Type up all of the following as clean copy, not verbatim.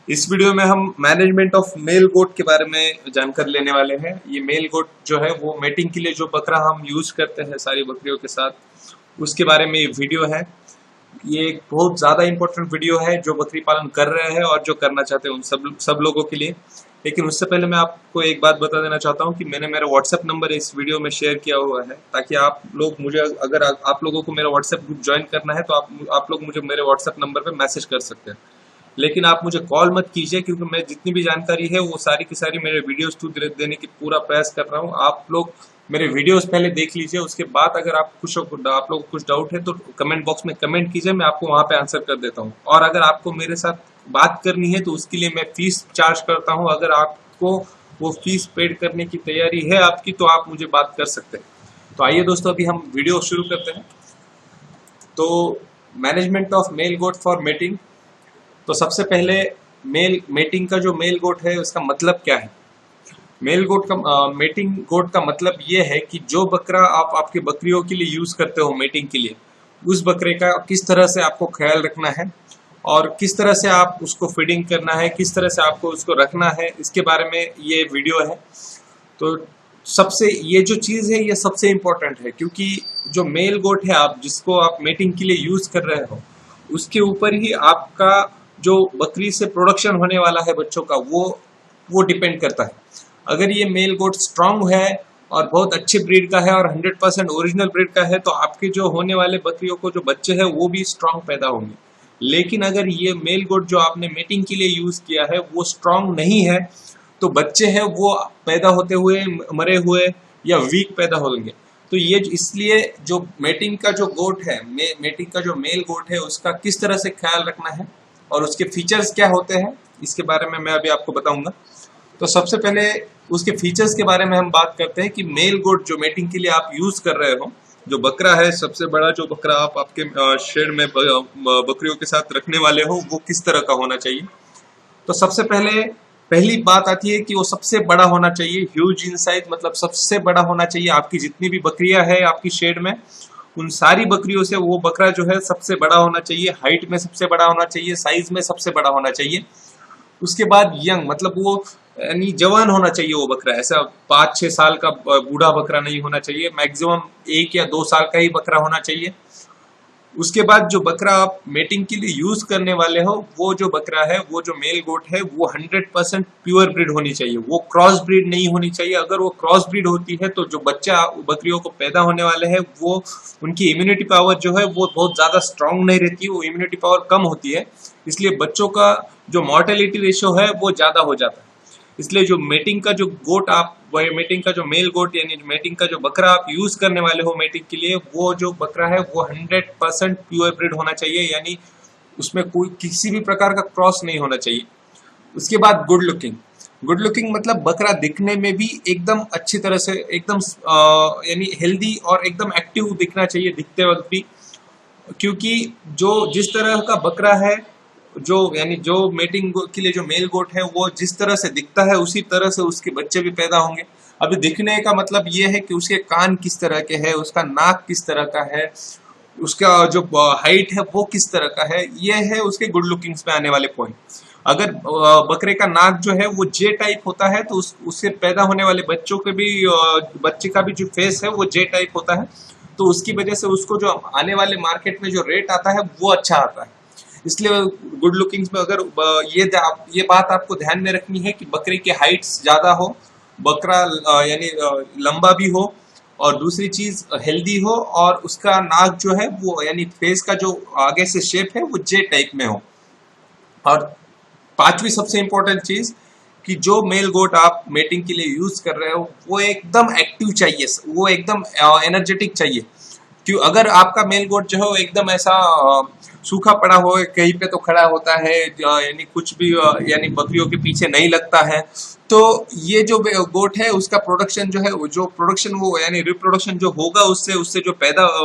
इस वीडियो में हम मैनेजमेंट ऑफ मेल गोट के बारे में जानकारी लेने वाले हैं। ये मेल गोट जो है वो मेटिंग के लिए जो बकरा हम यूज करते हैं सारी बकरियों के साथ, उसके बारे में ये वीडियो है। ये एक बहुत ज्यादा इंपॉर्टेंट वीडियो है जो बकरी पालन कर रहे हैं और जो करना चाहते हैं उन सब लोगों के लिए। लेकिन उससे पहले मैं आपको एक बात बता देना चाहता हूँ कि मैंने मेरा व्हाट्सएप नंबर इस वीडियो में शेयर किया हुआ है, ताकि आप लोग मुझे, अगर आप लोगों को मेरा व्हाट्सएप ग्रुप ज्वाइन करना है तो आप लोग मुझे मेरे व्हाट्सएप नंबर पे मैसेज कर सकते हैं। लेकिन आप मुझे कॉल मत कीजिए, क्योंकि मैं जितनी भी जानकारी है वो सारी की सारी मेरे वीडियोस थ्रू देने की पूरा प्रयास कर रहा हूँ। आप लोग मेरे वीडियोस पहले देख लीजिए, उसके बाद अगर आप लोग कुछ डाउट है तो कमेंट बॉक्स में कमेंट कीजिए, मैं आपको वहां पे आंसर कर देता हूँ। और अगर आपको मेरे साथ बात करनी है तो उसके लिए मैं फीस चार्ज करता हूँ। अगर आपको वो फीस पेड करने की तैयारी है आपकी तो आप मुझे बात कर सकते हैं। तो आइए दोस्तों, अभी हम वीडियो शुरू करते हैं। तो management of male goat for mating. तो सबसे पहले मेटिंग का जो मेल गोट है उसका मतलब क्या है। मेटिंग गोट का मतलब ये है कि जो बकरा आप आपके बकरियों के लिए यूज करते हो मेटिंग के लिए, उस बकरे का किस तरह से आपको ख्याल रखना है और किस तरह से आप उसको फीडिंग करना है, किस तरह से आपको उसको रखना है, इसके बारे में ये वीडियो है। तो सबसे ये जो चीज है ये सबसे इम्पोर्टेंट है, क्योंकि जो मेल गोट है आप जिसको आप मेटिंग के लिए यूज कर रहे हो, उसके ऊपर ही आपका जो बकरी से प्रोडक्शन होने वाला है बच्चों का वो डिपेंड करता है। अगर ये मेल गोट स्ट्रांग है और बहुत अच्छे ब्रीड का है और 100% ओरिजिनल ब्रीड का है तो आपके जो होने वाले बकरियों को जो बच्चे हैं वो भी स्ट्रांग पैदा होंगे। लेकिन अगर ये मेल गोट जो आपने मेटिंग के लिए यूज किया है वो स्ट्रांग नहीं है तो बच्चे हैं वो पैदा होते हुए मरे हुए या वीक पैदा होंगे। तो ये इसलिए जो मेटिंग का जो गोट है, मेटिंग का जो मेल गोट है, उसका किस तरह से ख्याल रखना है और उसके फीचर्स क्या होते हैं इसके बारे में मैं अभी आपको बताऊंगा। तो सबसे पहले उसके फीचर्स के बारे में हम बात करते हैं कि मेल गोट जो मेटिंग के लिए आप यूज कर रहे हो, जो बकरा है, सबसे बड़ा जो बकरा आप आपके शेड में बकरियों के साथ रखने वाले हो, वो किस तरह का होना चाहिए। तो सबसे पहली बात आती है कि वो सबसे बड़ा होना चाहिए, ह्यूज इन साइज, मतलब सबसे बड़ा होना चाहिए। आपकी जितनी भी बकरियां है आपकी शेड में, उन सारी बकरियों से वो बकरा जो है सबसे बड़ा होना चाहिए, हाइट में सबसे बड़ा होना चाहिए, साइज में सबसे बड़ा होना चाहिए। उसके बाद यंग, मतलब वो यानी जवान होना चाहिए वो बकरा, ऐसा 5-6 साल का बूढ़ा बकरा नहीं होना चाहिए, मैक्सिमम 1 या 2 साल का ही बकरा होना चाहिए। उसके बाद जो बकरा आप मेटिंग के लिए यूज करने वाले हो, वो जो बकरा है, वो जो मेल गोट है, वो 100% प्योर ब्रीड होनी चाहिए, वो क्रॉस ब्रीड नहीं होनी चाहिए। अगर वो क्रॉस ब्रीड होती है तो जो बच्चा बकरियों को पैदा होने वाले हैं वो उनकी इम्यूनिटी पावर जो है वो बहुत ज्यादा स्ट्रांग नहीं रहती, वो इम्यूनिटी पावर कम होती है, इसलिए बच्चों का जो मॉर्टेलिटी रेशियो है वो ज्यादा हो जाता है। इसलिए जो मेटिंग का जो गोट आप, मेटिंग का जो मेल गोट यानी मेटिंग का जो बकरा आप यूज करने वाले हो मेटिंग के लिए, वो जो बकरा है वो 100% प्योर ब्रीड होना चाहिए, यानी उसमें कोई किसी भी प्रकार का क्रॉस नहीं होना चाहिए। उसके बाद गुड लुकिंग मतलब बकरा दिखने में भी एकदम अच्छी तरह से, एकदम यानी हेल्दी और एकदम एक्टिव दिखना चाहिए दिखते वक्त भी, क्योंकि जो जिस तरह का बकरा है, जो यानी जो मेटिंग के लिए जो मेल गोट है, वो जिस तरह से दिखता है उसी तरह से उसके बच्चे भी पैदा होंगे। अभी दिखने का मतलब ये है कि उसके कान किस तरह के है, उसका नाक किस तरह का है, उसका जो हाइट है वो किस तरह का है, ये है उसके गुड लुकिंग्स में आने वाले पॉइंट। अगर बकरे का नाक जो है वो जे टाइप होता है तो उससे पैदा होने वाले बच्चों के भी, बच्चे का भी जो फेस है वो जे टाइप होता है, तो उसकी वजह से उसको जो आने वाले मार्केट में जो रेट आता है वो अच्छा आता है। इसलिए गुड लुकिंग्स में अगर ये बात आपको ध्यान में रखनी है कि बकरे की हाइट्स ज्यादा हो, बकरा यानी लंबा भी हो, और दूसरी चीज हेल्दी हो, और उसका नाक जो है वो यानी फेस का जो आगे से शेप है वो जे टाइप में हो। और पांचवी सबसे इंपॉर्टेंट चीज कि जो मेल गोट आप मेटिंग के लिए यूज कर रहे हो वो एकदम एक्टिव चाहिए, वो एकदम एनर्जेटिक चाहिए। क्यों, अगर आपका मेल गोट जो है वो एकदम ऐसा सूखा पड़ा हो, कहीं पे तो खड़ा होता है, यानी कुछ भी यानी बकरियों के पीछे नहीं लगता है, तो ये जो गोट है उसका प्रोडक्शन जो है, जो प्रोडक्शन वो यानी रिप्रोडक्शन जो होगा, उससे जो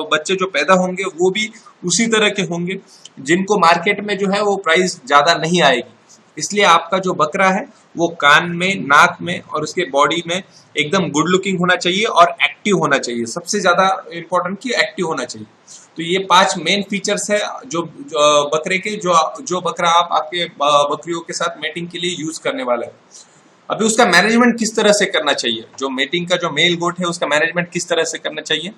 बच्चे जो पैदा होंगे वो भी उसी तरह के होंगे जिनको मार्केट में जो है वो प्राइस ज्यादा नहीं आएगी। इसलिए आपका जो बकरा है वो कान में, नाक में और उसके बॉडी में एकदम गुड लुकिंग होना चाहिए और एक्टिव होना चाहिए। सबसे ज्यादा इंपॉर्टेंट कि एक्टिव होना चाहिए। तो ये 5 मेन फीचर्स है जो बकरे के जो बकरा आप आपके बकरियों के साथ मेटिंग के लिए यूज करने वाला है। अभी उसका मैनेजमेंट किस तरह से करना चाहिए, जो मेटिंग का जो मेल गोट है उसका मैनेजमेंट किस तरह से करना चाहिए।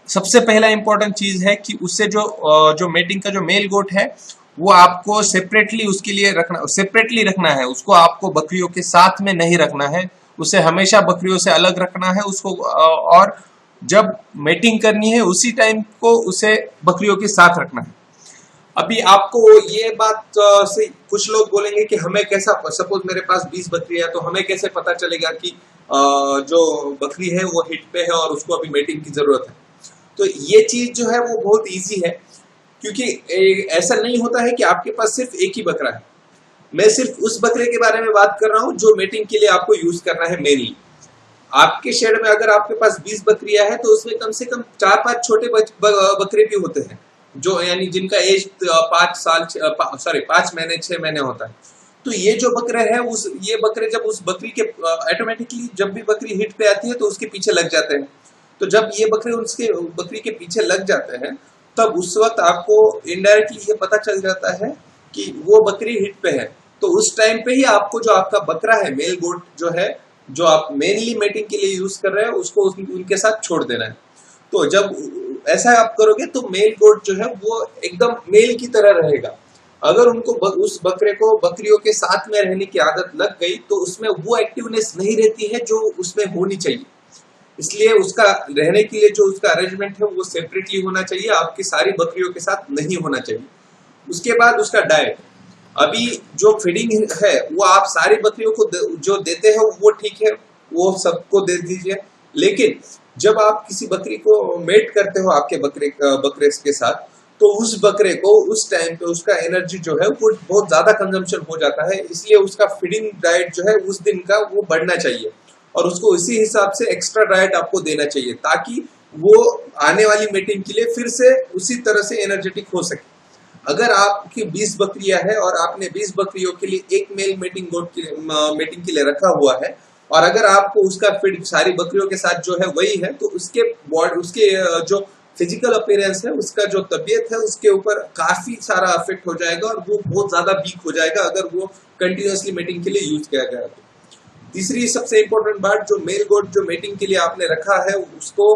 सबसे पहला इंपॉर्टेंट चीज है कि उससे जो मेटिंग का जो मेल गोट है वो आपको सेपरेटली रखना है। उसको आपको बकरियों के साथ में नहीं रखना है, उसे हमेशा बकरियों से अलग रखना है उसको। और जब मेटिंग करनी है उसी टाइम को उसे बकरियों के साथ रखना है। अभी आपको ये बात से कुछ लोग बोलेंगे कि हमें कैसा, सपोज मेरे पास 20 बकरी है तो हमें कैसे पता चलेगा कि जो बकरी है वो हिट पे है और उसको अभी मेटिंग की जरूरत है। तो ये चीज जो है वो बहुत इजी है, क्योंकि ऐसा नहीं होता है कि आपके पास सिर्फ एक ही बकरा है। मैं सिर्फ उस बकरे के बारे में बात कर रहा हूं जो मेटिंग के लिए आपको यूज करना है मेनली। आपके शेड में अगर आपके पास 20 बकरियां हैं तो उसमें कम से कम 4-5 छोटे बकरे भी होते हैं, जो यानी जिनका एज 5 महीने 6 महीने होता है। तो ये जो बकरे हैं ये बकरे जब उस बकरी के ऑटोमेटिकली जब भी बकरी हिट पे आती है तो उसके पीछे लग जाते हैं। तो जब ये बकरे उसके बकरी के पीछे लग जाते हैं तब उस वक्त आपको इनडायरेक्टली ये पता चल जाता है कि वो बकरी हिट पे है। तो उस टाइम पे ही आपको जो आपका बकरा है मेल गोट जो है, जो आप मेनली मेटिंग के लिए यूज कर रहे हैं, उसको उनके साथ छोड़ देना है। तो जब ऐसा आप करोगे तो मेल गोट जो है वो एकदम मेल की तरह रहेगा। अगर उनको उस बकरे को बकरियों के साथ में रहने की आदत लग गई तो उसमें वो एक्टिवनेस नहीं रहती है जो उसमें होनी चाहिए। इसलिए उसका रहने के लिए जो उसका अरेंजमेंट है वो सेपरेटली होना चाहिए, आपकी सारी बकरियों के साथ नहीं होना चाहिए। उसके बाद उसका डाइट, अभी जो फीडिंग है वो आप सारी बकरियों को जो देते हैं वो ठीक है, वो सबको दे दीजिए। लेकिन जब आप किसी बकरी को मेट करते हो आपके बकरे के साथ, तो उस बकरे को उस टाइम पे उसका एनर्जी जो है वो बहुत ज्यादा कंजम्पशन हो जाता है। इसलिए उसका फीडिंग डाइट जो है उस दिन का वो बढ़ना चाहिए और उसको इसी हिसाब से एक्स्ट्रा डाइट आपको देना चाहिए, ताकि वो आने वाली मीटिंग के लिए फिर से उसी तरह से एनर्जेटिक हो सके। अगर आपकी 20 बकरियां है और आपने 20 बकरियों के लिए एक मेल मीटिंग के लिए रखा हुआ है, और अगर आपको उसका फीड सारी बकरियों के साथ जो है वही है, तो उसके जो फिजिकल अपीयरेंस है, उसका जो तबीयत है, उसके ऊपर काफी सारा इफेक्ट हो जाएगा और वो बहुत ज्यादा वीक हो जाएगा अगर वो कंटिन्यूअसली मीटिंग के लिए यूज किया गया। तीसरी सबसे इंपॉर्टेंट बात, जो मेल गोट जो मेटिंग के लिए आपने रखा है उसको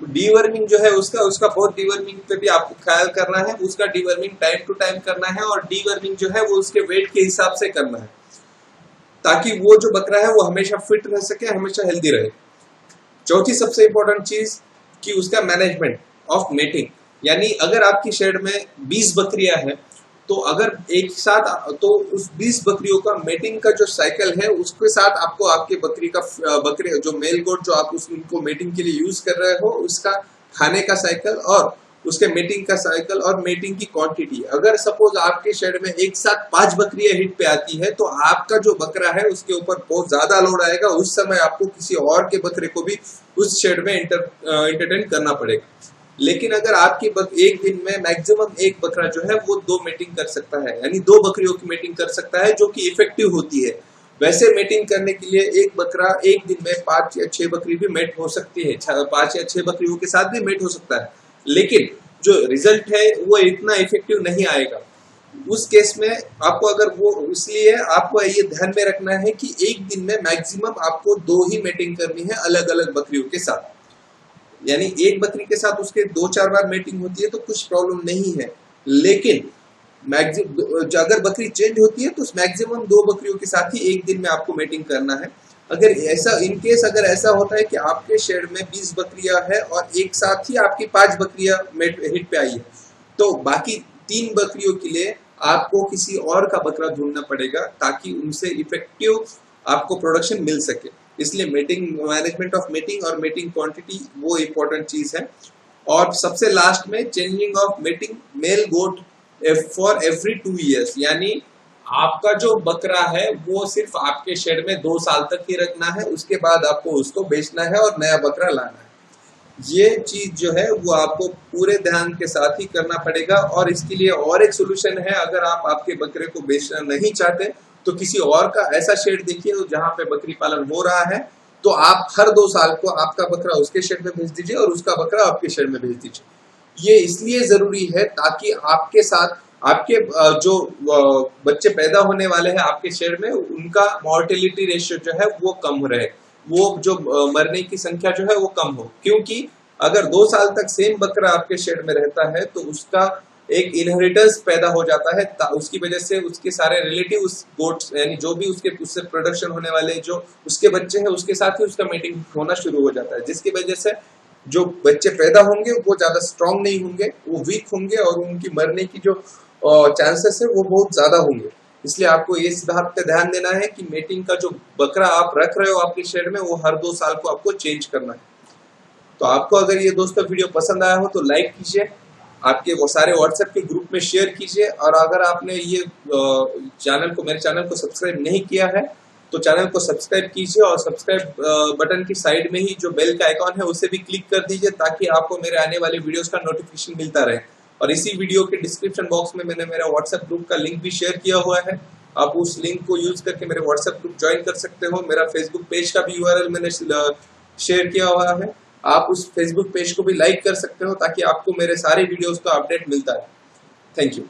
डीवर्मिंग जो है उसका बहुत डीवर्मिंग पे भी आपको ख्याल करना है। उसका डीवर्मिंग टाइम टू टाइम करना है और डीवर्मिंग जो है वो उसके वेट के हिसाब से करना है, ताकि वो जो बकरा है वो हमेशा फिट रह सके, हमेशा हेल्दी रहे। चौथी सबसे इंपॉर्टेंट चीज कि उसका मैनेजमेंट ऑफ मेटिंग, यानी अगर आपकी शेड में 20 बकरियां हैं तो अगर एक साथ, तो उस 20 बकरियों का मेटिंग का जो साइकिल है उसके साथ आपको आपके बकरे जो मेल गोट जो आप उनको मेटिंग के लिए यूज कर रहे हो उसका खाने का साइकिल और उसके मेटिंग का साइकिल और मेटिंग की क्वांटिटी। अगर सपोज आपके शेड में एक साथ 5 बकरियां हिट पे आती है तो आपका जो बकरा है उसके ऊपर बहुत ज्यादा लोड आएगा। उस समय आपको किसी और के बकरे को भी उस शेड में एंटरटेन करना पड़ेगा। लेकिन अगर आपकी एक दिन में मैक्सिमम एक बकरा जो है वो 2 मीटिंग कर सकता है, यानी 2 बकरियों की मीटिंग कर सकता है, जो कि इफेक्टिव होती है। वैसे मीटिंग करने के लिए एक बकरा एक दिन में 5 या 6 बकरी भी मेट हो सकती है, 5 या 6 बकरियों के साथ भी मेट हो सकता है, लेकिन जो रिजल्ट है वो इतना इफेक्टिव नहीं आएगा। उस केस में आपको अगर वो, इसलिए आपको ये ध्यान में रखना है कि एक दिन में मैक्सिमम आपको 2 ही मीटिंग करनी है अलग अलग बकरियों के साथ। यानी एक बकरी के साथ उसके 2-4 बार मीटिंग होती है तो कुछ प्रॉब्लम नहीं है, लेकिन अगर बकरी चेंज होती है तो मैक्सिमम 2 बकरियों के साथ ही एक दिन में आपको मीटिंग करना है। अगर ऐसा अगर ऐसा होता है कि आपके शेड में 20 बकरियां है और एक साथ ही आपकी 5 बकरियां हिट पे आई है, तो बाकी 3 बकरियों के लिए आपको किसी और का बकरा ढूंढना पड़ेगा ताकि उनसे इफेक्टिव आपको प्रोडक्शन मिल सके। इसलिए मीटिंग, मैनेजमेंट ऑफ मीटिंग और मीटिंग क्वांटिटी वो इंपॉर्टेंट चीज है। और सबसे लास्ट में changing of mating male goat for every 2 years, यानी आपका जो बकरा है वो सिर्फ आपके शेड में 2 साल तक ही रखना है, उसके बाद आपको उसको बेचना है और नया बकरा लाना है। ये चीज जो है वो आपको पूरे ध्यान के साथ ही करना पड़ेगा। और इसके लिए और एक सोल्यूशन है, अगर आप आपके बकरे को बेचना नहीं चाहते तो किसी और का ऐसा शेड देखिए जहां पे बकरी पालन हो रहा है, तो आप हर 2 साल को आपका बकरा उसके शेड में भेज दीजिए और उसका बकरा आपके शेड में भेज दीजिए। ये इसलिए जरूरी है ताकि आपके साथ आपके जो बच्चे पैदा होने वाले हैं आपके शेड में, उनका मॉर्टेलिटी रेशियो जो है वो कम रहे, वो जो मरने की संख्या जो है वो कम हो। क्योंकि अगर 2 साल तक सेम बकरा आपके शेड में रहता है तो उसका एक इनहेरिटेंस पैदा हो जाता है, उसकी वजह से उसके सारे रिलेटिव उस गोट्स यानी जो भी उससे प्रोडक्शन होने वाले जो उसके बच्चे हैं उसके साथ ही उसका मेटिंग होना शुरू हो जाता है, जिसकी वजह से जो बच्चे पैदा होंगे वो ज्यादा स्ट्रांग नहीं होंगे, वो वीक होंगे और उनकी मरने की जो चांसेस है वो बहुत ज्यादा होंगे। इसलिए आपको इस बात पे ध्यान देना है कि मेटिंग का जो बकरा आप रख रहे हो आपके शेड में वो हर 2 साल को आपको चेंज करना है। तो आपको अगर ये दोस्तों वीडियो पसंद आया हो तो लाइक कीजिए, आपके वो सारे व्हाट्सएप के ग्रुप में शेयर कीजिए, और अगर आपने ये मेरे चैनल को सब्सक्राइब नहीं किया है तो चैनल को सब्सक्राइब कीजिए, और सब्सक्राइब बटन की साइड में ही जो बेल का आइकॉन है उसे भी क्लिक कर दीजिए ताकि आपको मेरे आने वाले वीडियोस का नोटिफिकेशन मिलता रहे। और इसी वीडियो के डिस्क्रिप्शन बॉक्स में मैंने मेरा व्हाट्सएप ग्रुप का लिंक भी शेयर किया हुआ है, आप उस लिंक को यूज करके मेरे व्हाट्सएप ग्रुप ज्वाइन कर सकते हो। मेरा फेसबुक पेज का भी यूआरएल मैंने शेयर किया हुआ है, आप उस फेसबुक पेज को भी लाइक कर सकते हो ताकि आपको मेरे सारे वीडियोस का अपडेट मिलता है। Thank you.